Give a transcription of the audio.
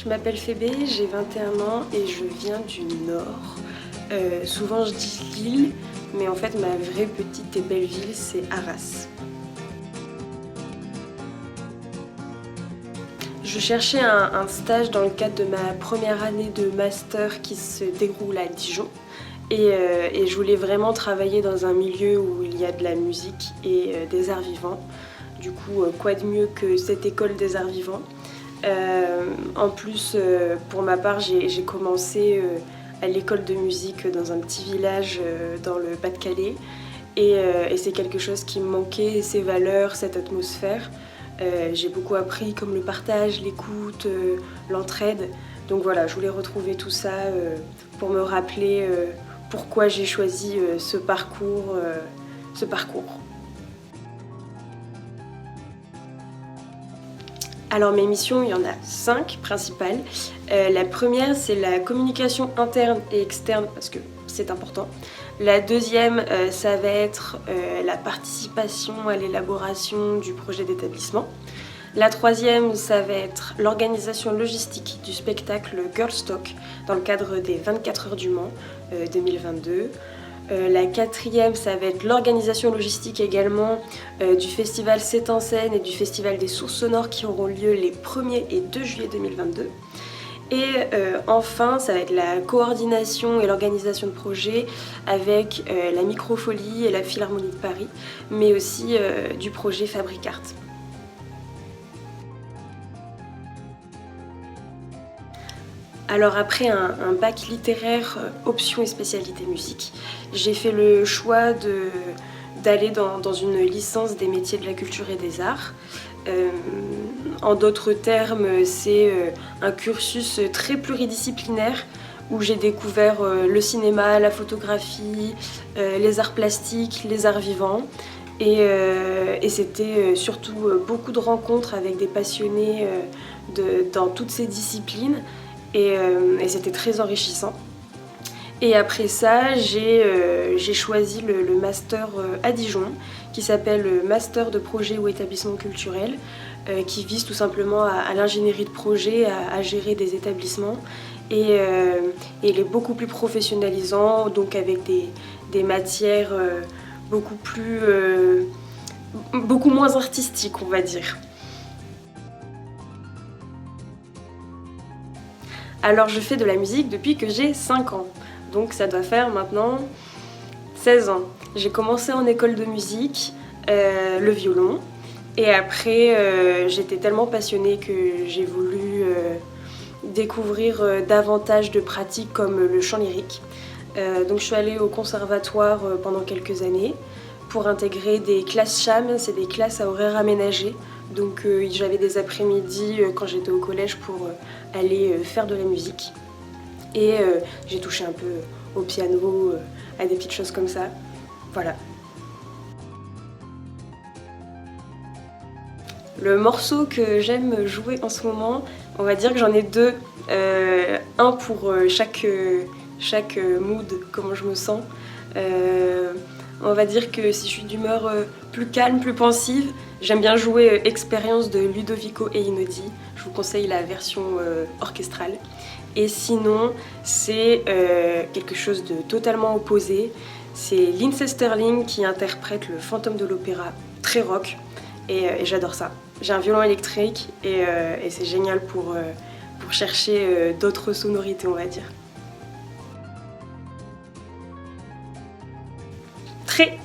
Je m'appelle Phébé, j'ai 21 ans et je viens du Nord. Souvent je dis Lille, mais en fait ma vraie petite et belle ville c'est Arras. Je cherchais un stage dans le cadre de ma première année de master qui se déroule à Dijon. Et je voulais vraiment travailler dans un milieu où il y a de la musique et des arts vivants. Du coup, quoi de mieux que cette école des arts vivants. En plus, pour ma part, j'ai commencé à l'école de musique dans un petit village dans le Pas-de-Calais. Et c'est quelque chose qui me manquait, ces valeurs, cette atmosphère. J'ai beaucoup appris comme le partage, l'écoute, l'entraide. Donc voilà, je voulais retrouver tout ça pour me rappeler pourquoi j'ai choisi ce parcours. Alors mes missions, il y en a 5 principales. La première, c'est la communication interne et externe, parce que c'est important. La deuxième, ça va être la participation à l'élaboration du projet d'établissement. La troisième, ça va être l'organisation logistique du spectacle Girls Talk dans le cadre des 24 heures du Mans 2022. La quatrième, ça va être l'organisation logistique également du festival C'est en scène et du festival des sources sonores qui auront lieu les 1er et 2 juillet 2022. Et enfin, ça va être la coordination et l'organisation de projets avec la Microfolie et la Philharmonie de Paris, mais aussi du projet Fabric Art. Alors après un bac littéraire option et spécialité musique, j'ai fait le choix d'aller dans une licence des métiers de la culture et des arts. En d'autres termes, c'est un cursus très pluridisciplinaire où j'ai découvert le cinéma, la photographie, les arts plastiques, les arts vivants. Et c'était surtout beaucoup de rencontres avec des passionnés dans toutes ces disciplines. Et c'était très enrichissant. Et après ça, j'ai choisi le master à Dijon, qui s'appelle Master de projet ou établissement culturel, qui vise tout simplement à l'ingénierie de projet, à gérer des établissements. Et il est beaucoup plus professionnalisant, donc avec des matières beaucoup moins artistiques, on va dire. Alors je fais de la musique depuis que j'ai 5 ans, donc ça doit faire maintenant 16 ans. J'ai commencé en école de musique, le violon, et après j'étais tellement passionnée que j'ai voulu découvrir davantage de pratiques comme le chant lyrique. Donc je suis allée au conservatoire pendant quelques années pour intégrer des classes cham, c'est des classes à horaires aménagés. Donc j'avais des après-midi quand j'étais au collège pour aller faire de la musique. Et j'ai touché un peu au piano, à des petites choses comme ça. Voilà. Le morceau que j'aime jouer en ce moment, on va dire que j'en ai deux. Un pour chaque mood, comment je me sens. On va dire que si je suis d'humeur plus calme, plus pensive, j'aime bien jouer Expérience de Ludovico Einaudi. Je vous conseille la version orchestrale. Et sinon, c'est quelque chose de totalement opposé. C'est Lindsey Stirling qui interprète le Fantôme de l'Opéra, très rock, et j'adore ça. J'ai un violon électrique et c'est génial pour chercher d'autres sonorités, on va dire. Très